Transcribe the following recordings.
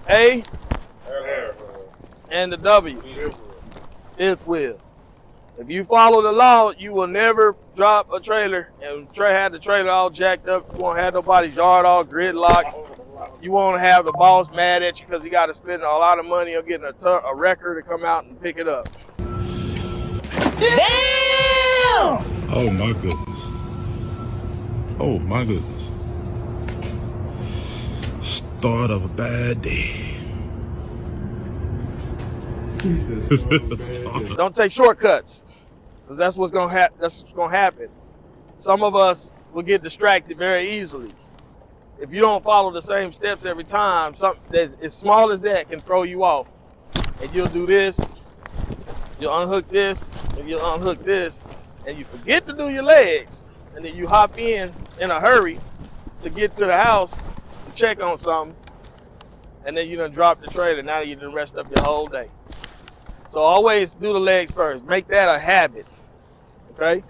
A and the W. Fifth wheel. If you follow the law, you will never drop a trailer and have the trailer all jacked up. You won't have nobody's yard all gridlocked. You won't have the boss mad at you because he got to spend a lot of money on getting a wrecker to come out and pick it up. Damn! Oh my goodness. Oh my goodness. Start of a bad day. Don't take shortcuts, because that's what's gonna happen. Some of us will get distracted very easily. If you don't follow the same steps every time, something that's as small as that can throw you off. And you'll do this, you'll unhook this, and you'll unhook this, and you forget to do your legs, and then you hop in a hurry to get to the house to check on something, and then you done drop the trailer. Now you done rest up your whole day. So always do the legs first. Make that a habit, okay?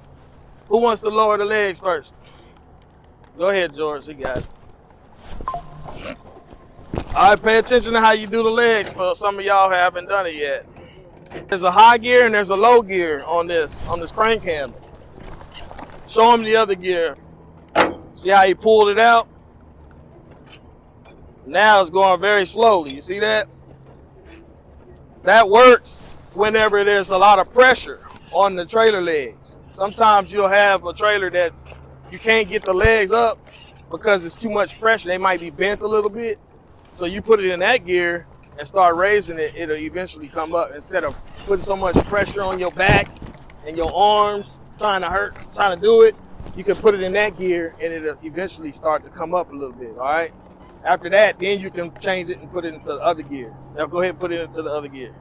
Who wants to lower the legs first? Go ahead, George, you got it. All right, pay attention to how you do the legs, for some of y'all haven't done it yet. There's a high gear and there's a low gear on this crank handle. Show him the other gear. See how he pulled it out? Now it's going very slowly, you see that? That works whenever there's a lot of pressure on the trailer legs. Sometimes you'll have a trailer that's, you can't get the legs up because it's too much pressure. They might be bent a little bit. So you put it in that gear and start raising it, it'll eventually come up. Instead of putting so much pressure on your back and your arms, trying to do it, you can put it in that gear and it'll eventually start to come up a little bit, all right? After that, then you can change it and put it into the other gear. Now go ahead and put it into the other gear.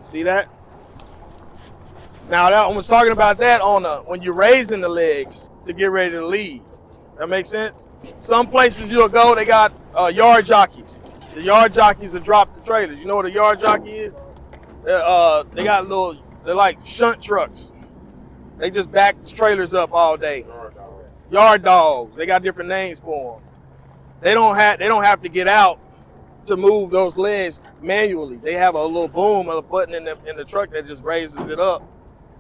See that? Now I was talking about that on when you're raising the legs to get ready to leave. That makes sense? Some places you'll go, they got yard jockeys. The yard jockeys will drop the trailers. You know what a yard jockey is? They got they're like shunt trucks. They just back trailers up all day. Yard dogs. They got different names for them. They don't have to get out to move those legs manually. They have a little boom or a button in the truck that just raises it up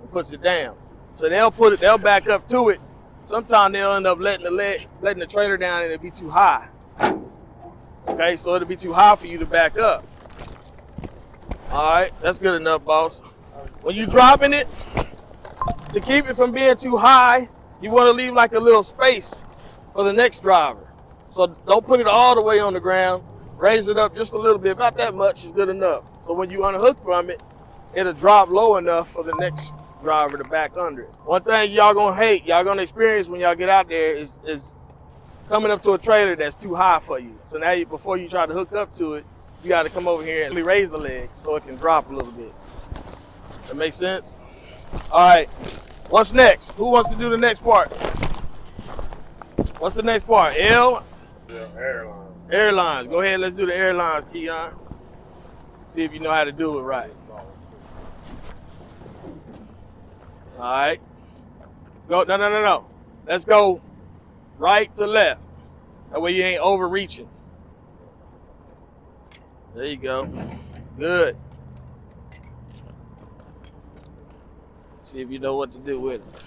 and puts it down. So they'll back up to it. Sometimes they'll end up letting the trailer down and it'll be too high. Okay, so it'll be too high for you to back up. All right, that's good enough, boss. When you're dropping it, to keep it from being too high, you want to leave like a little space for the next driver. So don't put it all the way on the ground. Raise it up just a little bit, about that much is good enough. So when you unhook from it, it'll drop low enough for the next driver to back under it. One thing y'all gonna hate, y'all gonna experience when y'all get out there is coming up to a trailer that's too high for you. So now before you try to hook up to it, you gotta come over here and raise the legs so it can drop a little bit. That makes sense? All right, what's next? Who wants to do the next part? What's the next part? L? Yeah, airlines. Airlines. Go ahead, let's do the airlines, Keon. See if you know how to do it right. All right. Go, no. Let's go right to left. That way you ain't overreaching. There you go. Good. See if you know what to do with it.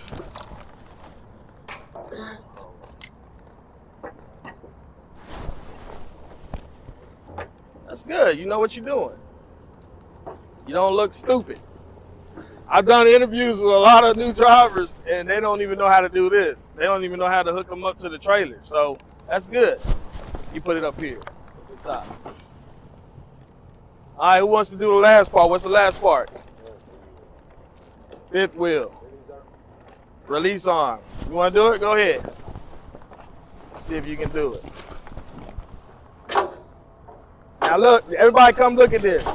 That's good. You know what you're doing. You don't look stupid. I've done interviews with a lot of new drivers and they don't even know how to do this. They don't even know how to hook them up to the trailer. So that's good. You put it up here at the top. All right, who wants to do the last part? What's the last part? Fifth wheel. Release arm. You want to do it? Go ahead. See if you can do it. Now look, everybody come look at this.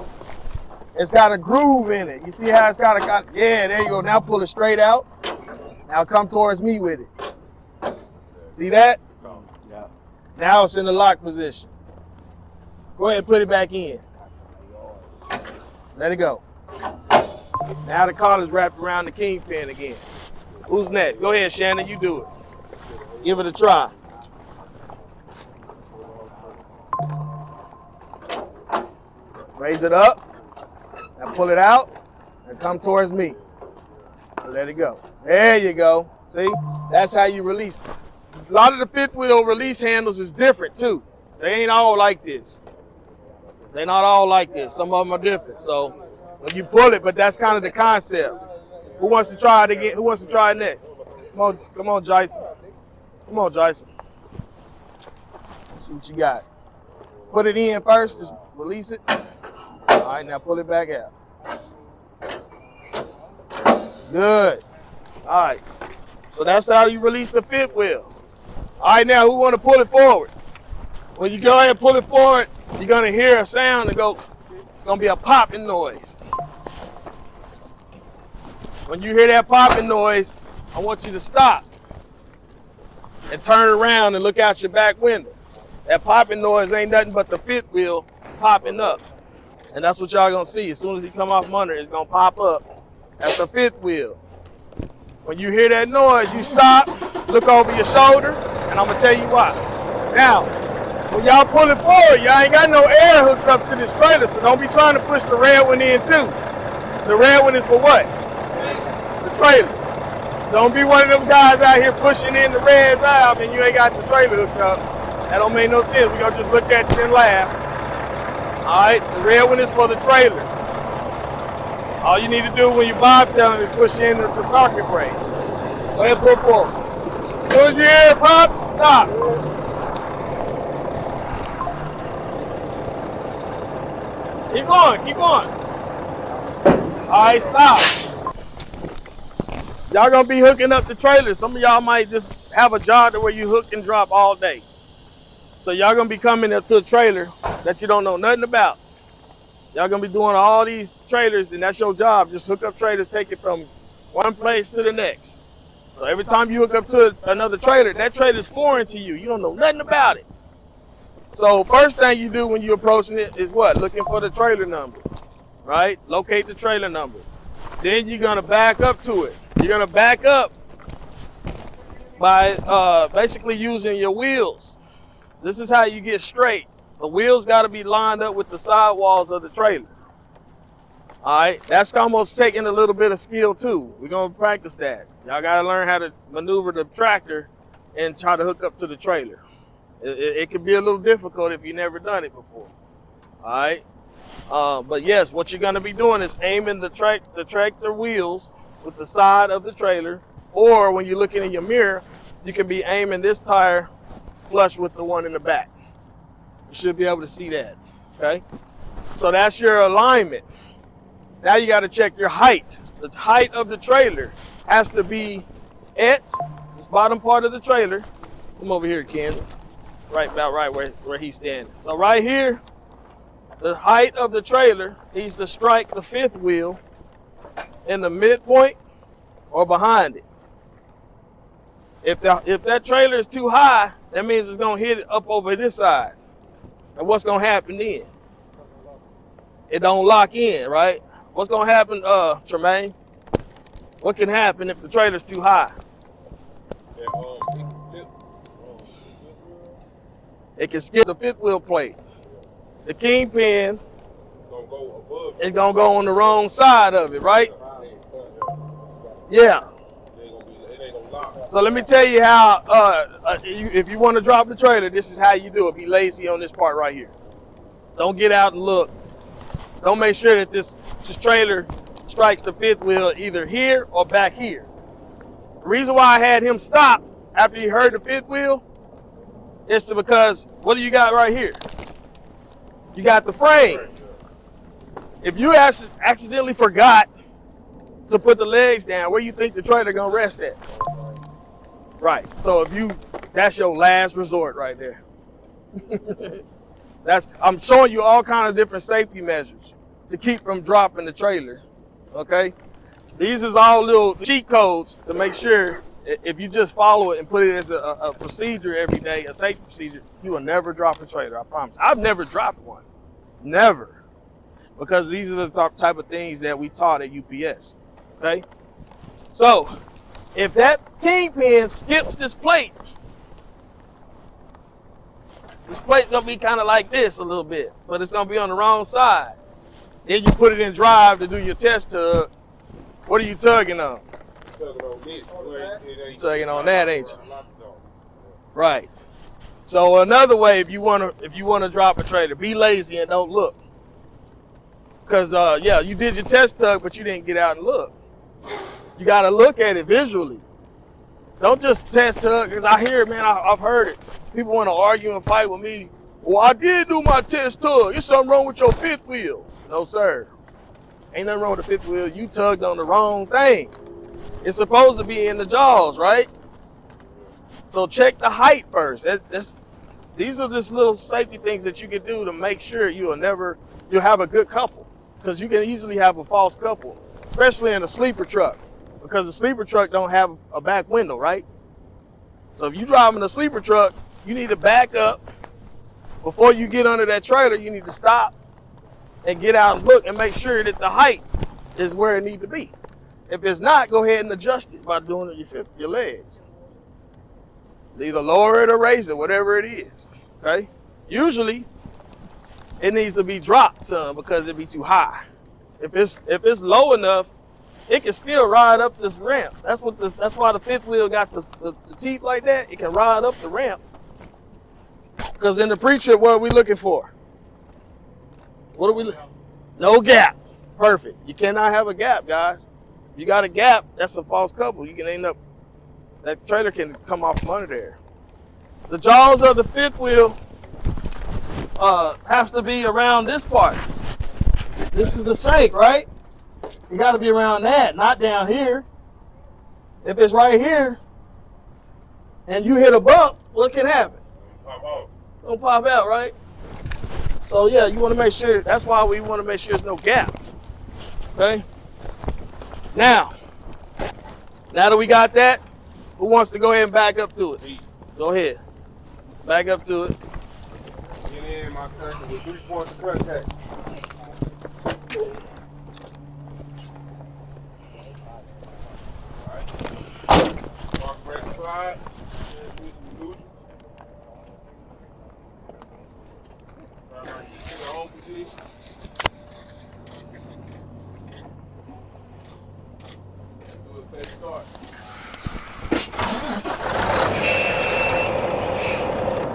It's got a groove in it. You see how it's got yeah, there you go. Now pull it straight out. Now come towards me with it. See that? Yeah. Now it's in the lock position. Go ahead and put it back in. Let it go. Now the collar's wrapped around the kingpin again. Who's next? Go ahead, Shannon, you do it. Give it a try. Raise it up and pull it out and come towards me. And let it go. There you go. See, that's how you release. A lot of the fifth wheel release handles is different too. They ain't all like this. They're not all like this. Some of them are different. So when you pull it, but that's kind of the concept. Who wants to try it again? Who wants to try it next? Come on, Jason. Come on, Jason. Let's see what you got. Put it in first. Just release it. All right, now pull it back out. Good. All right. So that's how you release the fifth wheel. All right, now who want to pull it forward? When you go ahead and pull it forward, you're going to hear a sound and go, it's going to be a popping noise. When you hear that popping noise, I want you to stop and turn around and look out your back window. That popping noise ain't nothing but the fifth wheel popping up. And that's what y'all going to see. As soon as you come off under, it's going to pop up. That's the fifth wheel. When you hear that noise, you stop, look over your shoulder, and I'm going to tell you why. Now, when y'all pull it forward, y'all ain't got no air hooked up to this trailer, so don't be trying to push the red one in too. The red one is for what? The trailer. Don't be one of them guys out here pushing in the red valve and you ain't got the trailer hooked up. That don't make no sense. We're going to just look at you and laugh. All right, the red one is for the trailer. All you need to do when you bobtailing is push in the parking brake. Go ahead, pull forward. As soon as you hear it pop, stop. Keep going, keep going. All right, stop. Y'all gonna be hooking up the trailer. Some of y'all might just have a job to where you hook and drop all day. So y'all gonna be coming up to a trailer that you don't know nothing about. Y'all gonna be doing all these trailers and that's your job. Just hook up trailers, take it from one place to the next. So every time you hook up to another trailer, that trailer's foreign to you. You don't know nothing about it. So first thing you do when you're approaching it is what? Looking for the trailer number, right? Locate the trailer number. Then you're gonna back up to it. You're gonna back up by basically using your wheels. This is how you get straight. The wheels gotta be lined up with the sidewalls of the trailer. All right, that's almost taking a little bit of skill too. We're gonna practice that. Y'all gotta learn how to maneuver the tractor and try to hook up to the trailer. It can be a little difficult if you've never done it before. All right, but yes, what you're gonna be doing is aiming the tractor wheels with the side of the trailer, or when you're looking in your mirror, you can be aiming this tire flush with the one in the back. You should be able to see that, okay? So that's your alignment. Now you gotta check your height. The height of the trailer has to be at this bottom part of the trailer. Come over here, Ken. About right where he's standing. So right here, the height of the trailer needs to strike the fifth wheel in the midpoint or behind it. If that trailer is too high, that means it's gonna hit it up over this side. And what's gonna happen then? It don't lock in, right? What's gonna happen, Tremaine? What can happen if the trailer's too high? It can skip the fifth wheel plate. The kingpin is gonna go on the wrong side of it, right? Yeah. So let me tell you how, if you want to drop the trailer, this is how you do it. Be lazy on this part right here. Don't get out and look. Don't make sure that this trailer strikes the fifth wheel either here or back here. The reason why I had him stop after he heard the fifth wheel is because what do you got right here? You got the frame. If you accidentally forgot to put the legs down, where you think the trailer gonna rest at? Right. So that's your last resort right there. I'm showing you all kind of different safety measures to keep from dropping the trailer. Okay. These is all little cheat codes to make sure if you just follow it and put it as a procedure every day, a safety procedure, you will never drop a trailer. I promise. I've never dropped one. Never. Because these are the type of things that we taught at UPS. Okay. So if that kingpin skips this plate's gonna be kind of like this a little bit, but it's gonna be on the wrong side. Then you put it in drive to do your test tug. What are you tugging on? Tugging on that, ain't you? Right. So another way, if you wanna drop a trailer, be lazy and don't look. Cause yeah, you did your test tug, but you didn't get out and look. You gotta look at it visually. Don't just test tug, because I hear it, man, I've heard it. People want to argue and fight with me. Well, I did do my test tug. There's something wrong with your fifth wheel. No, sir. Ain't nothing wrong with the fifth wheel. You tugged on the wrong thing. It's supposed to be in the jaws, right? So check the height first. These are just little safety things that you can do to make sure you'll have a good couple. Because you can easily have a false couple, especially in a sleeper truck. Because the sleeper truck don't have a back window, right? So if you're driving a sleeper truck, you need to back up. Before you get under that trailer, you need to stop and get out and look and make sure that the height is where it needs to be. If it's not, go ahead and adjust it by doing it with your legs. Either lower it or raise it, whatever it is, okay? Usually, it needs to be dropped some because it'd be too high. If it's low enough, it can still ride up this ramp. That's why the fifth wheel got the teeth like that. It can ride up the ramp. Because in the pre-trip, what are we looking for? What are we? No gap. Perfect. You cannot have a gap, guys. If you got a gap, that's a false couple. You can end up, that trailer can come off from under there. The jaws of the fifth wheel has to be around this part. This is the shank, right? You got to be around that, not down here. If it's right here and you hit a bump, what can happen? Don't pop out, right? So yeah, you want to make sure, that's why we want to make sure there's no gap. Okay? Now that we got that, who wants to go ahead and back up to it? Go ahead. Back up to it. Get in, my cousin, with 3 points of press tag. Slide.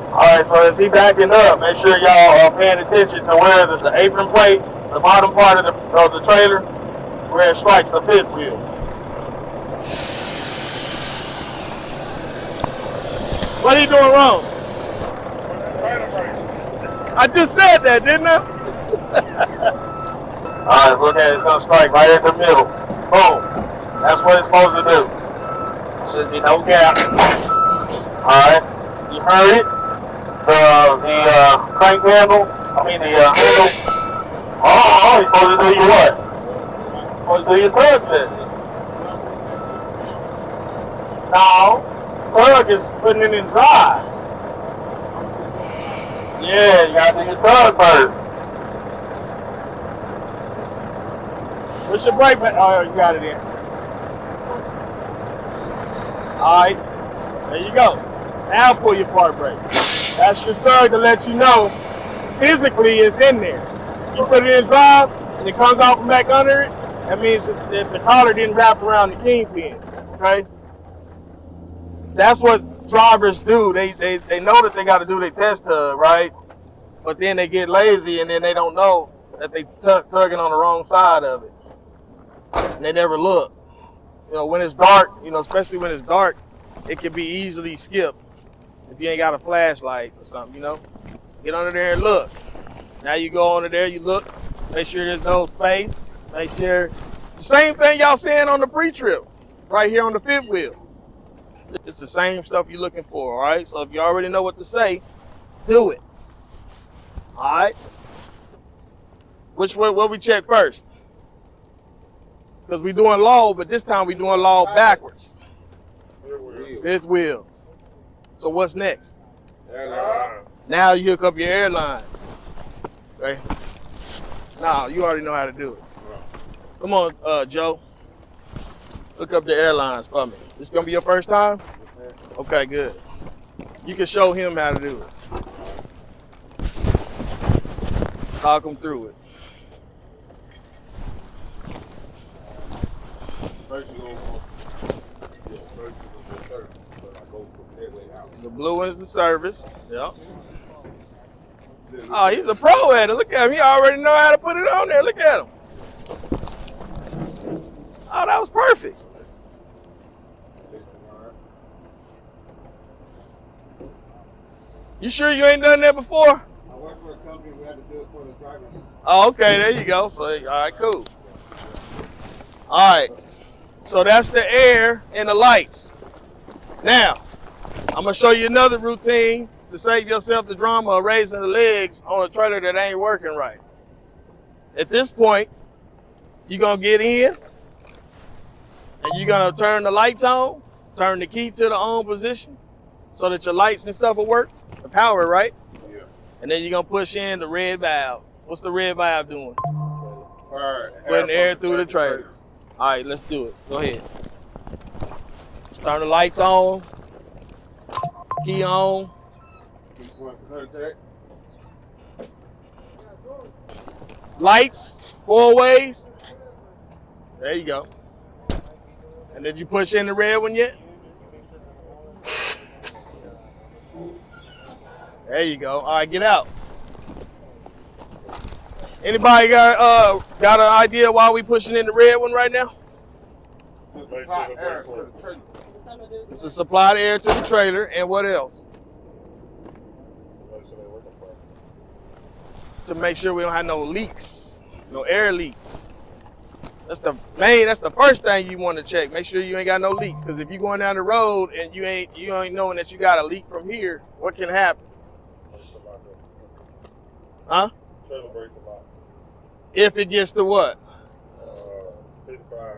Alright, so as he backing up, make sure y'all are paying attention to where there's the apron plate, the bottom part of the trailer, where it strikes the fifth wheel. What are you doing wrong? I just said that, didn't I? Alright, look at it. It's going to strike right in the middle. Boom. That's what it's supposed to do. Should be no gap. Alright. You heard it. The crank handle. Handle. Oh, you're supposed to do your what? You're supposed to do your tug test. No. Tug is putting it in drive. Yeah, you gotta do your tug first. What's your brake? Oh, you got it in. Alright, there you go. Now pull your part brake. That's your tug to let you know physically it's in there. You put it in drive and it comes out from back under it, that means that the collar didn't wrap around the kingpin. Okay? That's what drivers do. They know that they got to do their test tug, right? But then they get lazy and then they don't know that they tugging on the wrong side of it. And they never look. You know, when it's dark, especially when it's dark, it can be easily skipped if you ain't got a flashlight or something, Get under there and look. Now you go under there, you look, make sure there's no space, make sure, the same thing y'all saying on the pre-trip, right here on the fifth wheel. It's the same stuff you're looking for, all right? So if you already know what to say, do it. All right? What we check first? Because we're doing low, but this time we're doing low backwards. Fifth wheel. So what's next? Airlines. Now you hook up your airlines. Okay? Now you already know how to do it. Come on, Joe. Hook up the airlines for me. This gonna be your first time? Okay, good. You can show him how to do it. Talk him through it. First you go first you go service. So I go that way out. The blue one's the service. Yep. Oh, he's a pro at it. Look at him. He already know how to put it on there. Look at him. Oh, that was perfect. You sure you ain't done that before? I work for a company. We had to do it for the drivers. Oh, okay. There you go. So, all right, cool. All right. So that's the air and the lights. Now, I'm going to show you another routine to save yourself the drama of raising the legs on a trailer that ain't working right. At this point, you're going to get in and you're going to turn the lights on, turn the key to the on position so that your lights and stuff will work, the power, right? Yeah. And then you're going to push in the red valve. What's the red valve doing? Putting air through the trailer. All right, let's do it. Go ahead. Let's turn the lights on, key on. Lights, 4 ways. There you go. And did you push in the red one yet? There you go. All right, get out. Anybody got an idea why we pushing in the red one right now? It's a supply of air to the trailer, and what else? To make sure we don't have no leaks, no air leaks. That's the first thing you want to check. Make sure you ain't got no leaks, because if you're going down the road and you ain't knowing that you got a leak from here, what can happen? Huh? Trailer breaks a lot. If it gets to what? 55.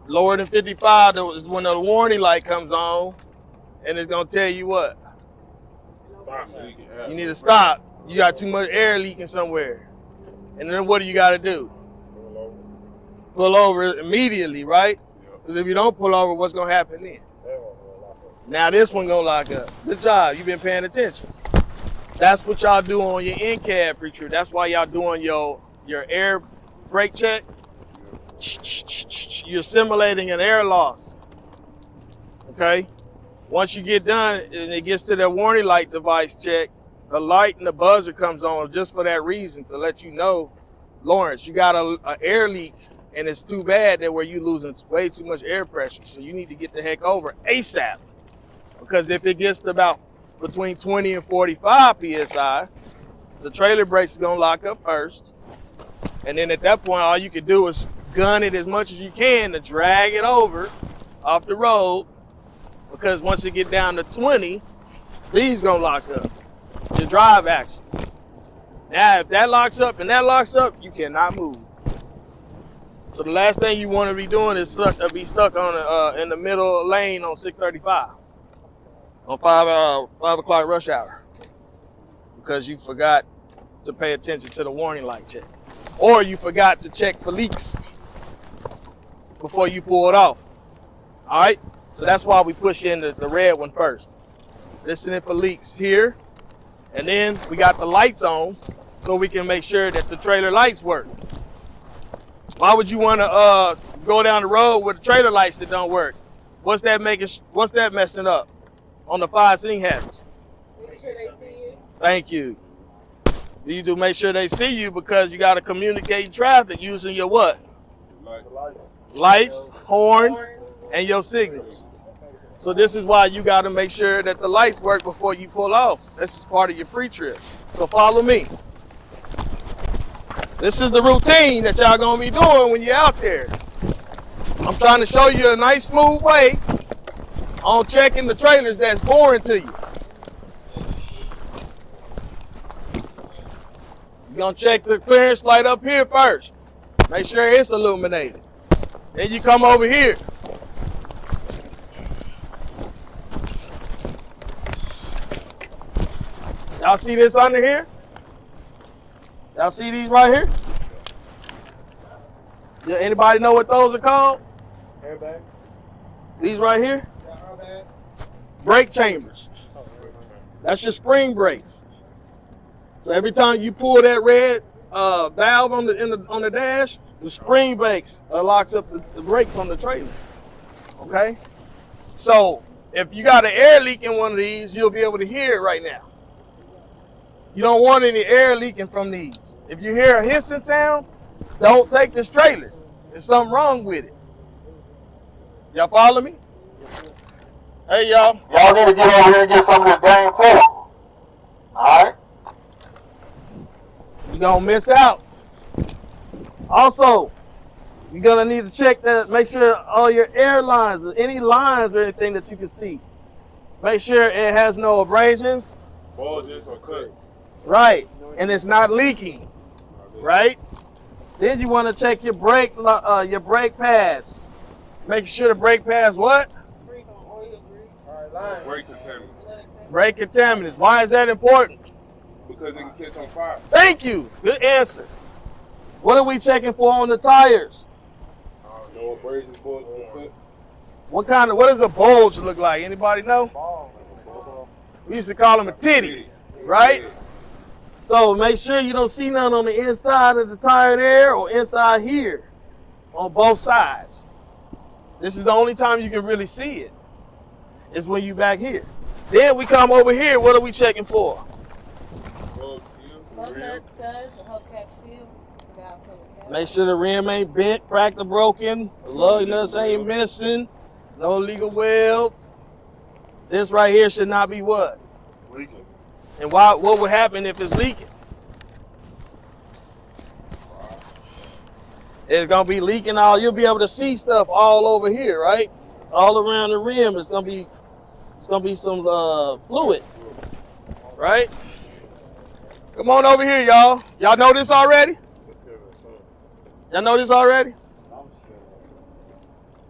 Lower than 55 is when the warning light comes on, and it's gonna tell you what? Stop so you can have You need to stop. You got too much air leaking somewhere. And then what do you gotta do? Pull over immediately, right? Because if you don't pull over, what's gonna happen then? Now this one gonna lock up. Good job, you've been paying attention. That's what y'all do on your in-cab pre-trip. That's why y'all doing your air brake check. You're simulating an air loss. Okay? Once you get done and it gets to that warning light device check, the light and the buzzer comes on just for that reason, to let you know, Lawrence, you got an air leak and it's too bad that where you losing way too much air pressure. So you need to get the heck over ASAP. Because if it gets to about between 20 and 45 PSI, the trailer brakes is gonna lock up first. And then at that point, all you can do is gun it as much as you can to drag it over off the road, because once it get down to 20, these gonna lock up, your drive axle. Now, if that locks up and that locks up, you cannot move. So the last thing you want to be doing is be stuck on in the middle lane on 635 on 5 o'clock rush hour, because you forgot to pay attention to the warning light check, or you forgot to check for leaks before you pull it off. All right, so that's why we push in the red one first, listening for leaks here, and then we got the lights on so we can make sure that the trailer lights work. Why would you want to go down the road with the trailer lights that don't work? What's that messing up on the 5 seating habits? Make sure they see you. Thank you. You do make sure they see you, because you got to communicate traffic using your what? Lights, horn, and your signals. So this is why you got to make sure that the lights work before you pull off. This is part of your pre-trip. So follow me. This is the routine that y'all gonna be doing when you're out there. I'm trying to show you a nice smooth way on checking the trailers that's foreign to you. You're gonna check the clearance light up here first. Make sure it's illuminated. Then you come over here. Y'all see this under here? Y'all see these right here? Yeah, anybody know what those are called? Airbag. These right here? Brake chambers. That's your spring brakes. So every time you pull that red valve on the dash, The spring brakes locks up the brakes on the trailer. Okay? So if you got an air leak in one of these, you'll be able to hear it right now. You don't want any air leaking from these. If you hear a hissing sound, don't take this trailer. There's something wrong with it. Y'all follow me? Hey, y'all. Y'all need to get over here and get some of this game too. All right? You're going to miss out. Also, you're going to need to check that, make sure all your airlines, any lines or anything that you can see, make sure it has no abrasions. Bulges or cuts. Right. And it's not leaking. Right? Then you want to check your brake pads. Make sure the brake pads what? Free from oil, Brake contaminants. Brake contaminants. Why is that important? Because it can catch on fire. Thank you. Good answer. What are we checking for on the tires? No abrasions, bulges, or cuts. What does a bulge look like? Anybody know? We used to call them a titty, right? So make sure you don't see none on the inside of the tire there or inside here on both sides. This is the only time you can really see it, is when you back here. Then we come over here, what are we checking for? hubcap studs, a hubcap seal. Make sure the rim ain't bent, cracked, or broken. The lug nuts ain't missing. No legal welds. This right here should not be what? Leaking. And what would happen if it's leaking? It's gonna be leaking all. You'll be able to see stuff all over here, right? All around the rim. It's gonna be some fluid, right? Come on over here, y'all. Y'all know this already? Y'all know this already?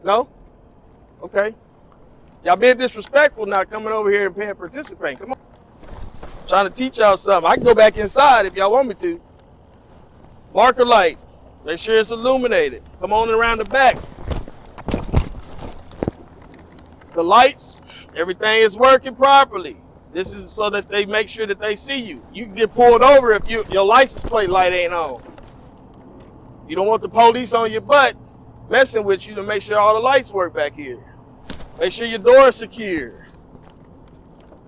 No? Okay. Y'all being disrespectful now, coming over here and participating. Come on. I'm trying to teach y'all something. I can go back inside if y'all want me to. Marker light. Make sure it's illuminated. Come on around the back. The lights, everything is working properly. This is so that they make sure that they see you. You can get pulled over if your license plate light ain't on. You don't want the police on your butt messing with you to make sure all the lights work back here. Make sure your door is secure.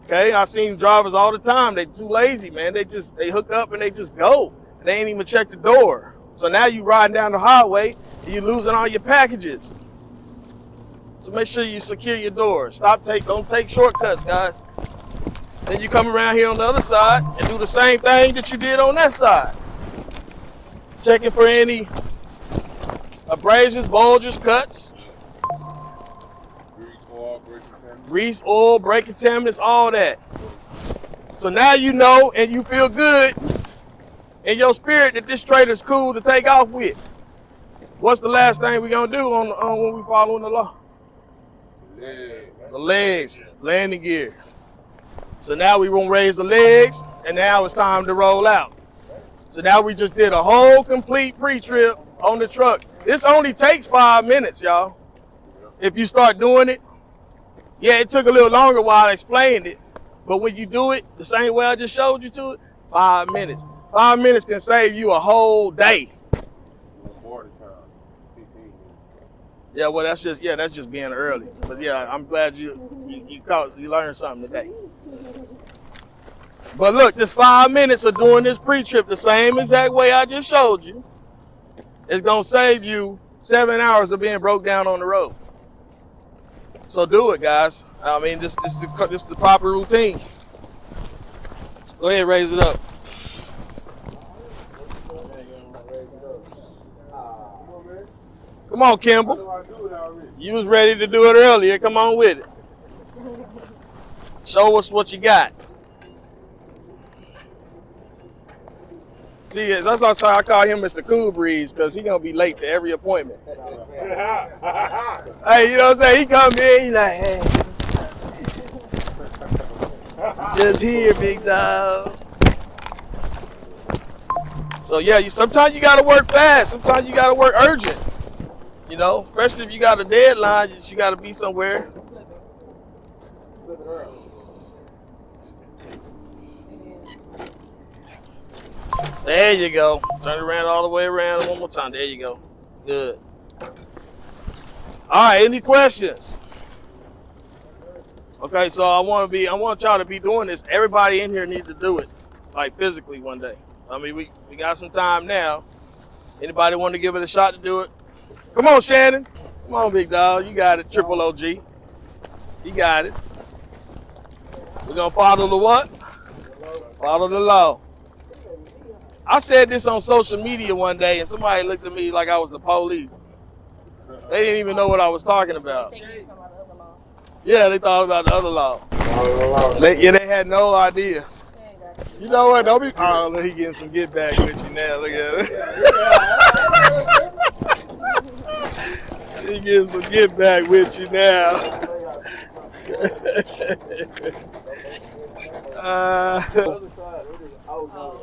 Okay, I've seen drivers all the time. They too lazy, man. They hook up and they just go. They ain't even check the door. So now you riding down the highway and you're losing all your packages. So make sure you secure your door. Don't take shortcuts, guys. Then you come around here on the other side and do the same thing that you did on that side. Checking for any abrasions, bulges, cuts. Grease, oil, brake contaminants, all that. So now you know and you feel good in your spirit that this trailer's cool to take off with. What's the last thing we're gonna do on when we following the law? The legs, landing gear. So now we gonna raise the legs and now it's time to roll out. So now we just did a whole complete pre-trip on the truck. This only takes 5 minutes, y'all. If you start doing it. Yeah, it took a little longer while I explained it, but when you do it the same way I just showed you to it, 5 minutes. 5 minutes can save you a whole day. Yeah, well, that's just being early. But yeah, I'm glad you learned something today. But look, this 5 minutes of doing this pre-trip the same exact way I just showed you, it's gonna save you 7 hours of being broke down on the road. So do it, guys. I mean, this is the proper routine. Go ahead, raise it up. Come on, Kimball. You was ready to do it earlier. Come on with it. Show us what you got. See, that's also I call him Mr. Cool Breeze because he gonna be late to every appointment. Hey, you know what I'm saying? He come in, he like, hey, just here, big dog. So yeah, sometimes you gotta work fast. Sometimes you gotta work urgent. You know, especially if you got a deadline, you gotta be somewhere. There you go. Turn it around all the way around one more time. There you go. Good. All right, any questions? Okay, so I want y'all to be doing this. Everybody in here needs to do it, like physically one day. I mean, we got some time now. Anybody want to give it a shot to do it? Come on, Shannon. Come on, big dog. You got it. Triple OG. You got it. We're gonna follow the what? Follow the law. I said this on social media one day, and somebody looked at me like I was the police. They didn't even know what I was talking about. Yeah, they thought about the other law. They had no idea. You know what? Don't be. Oh, look, he getting some get back with you now. Look at it. He getting some get back with you now.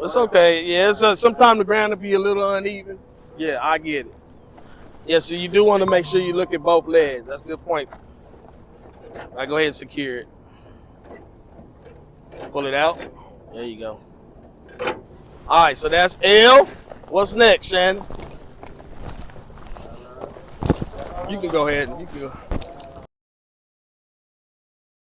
It's okay. Yeah, sometimes the ground will be a little uneven. Yeah, I get it. Yeah, so you do want to make sure you look at both legs. That's a good point. All right, go ahead and secure it. Pull it out. There you go. All right, so that's L. What's next, Shannon? You can go ahead. You can go.